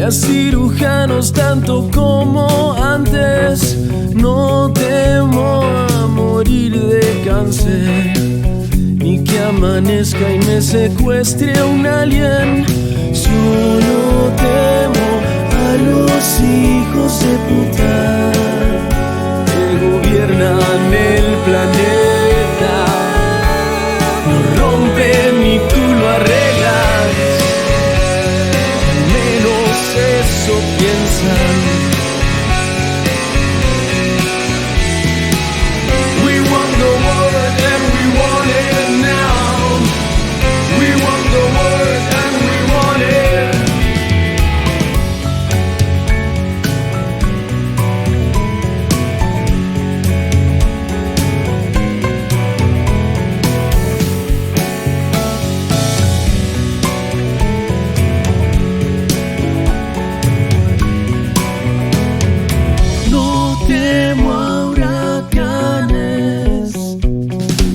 seas cirujanos tanto como antes. No temo a morir de cáncer, ni que amanezca y me secuestre un alien. Solo temo a los hijos de puta que gobiernan el planeta. No rompen ni tú lo arreglas, al menos eso piensan. We want the world and we want it now. We want the world and we want it. No temo a huracanes,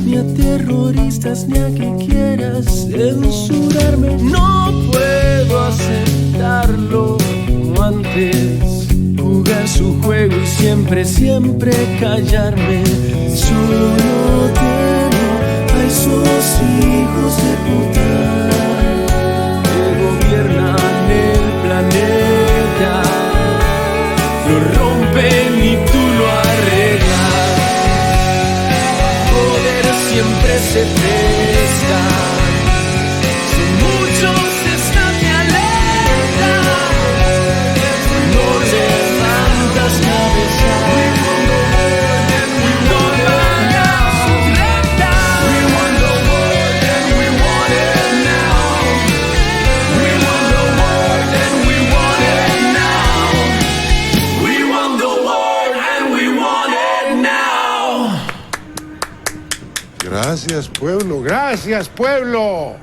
ni a terroristas, ni a que quieras censurarme. No puedo aceptarlo como antes, jugar su juego y siempre, siempre callarme. Solo temo a esos hijos de puta que gobiernan el planeta. Lo rompen y tú lo arreglas, poder siempre se presta. Son muchos, estate alerta, no levantas cabeza. No pagas sus rentas. We want the world and we want it now. We want the world and we want it now. We want the world and we want it now. Gracias, pueblo. Gracias, pueblo.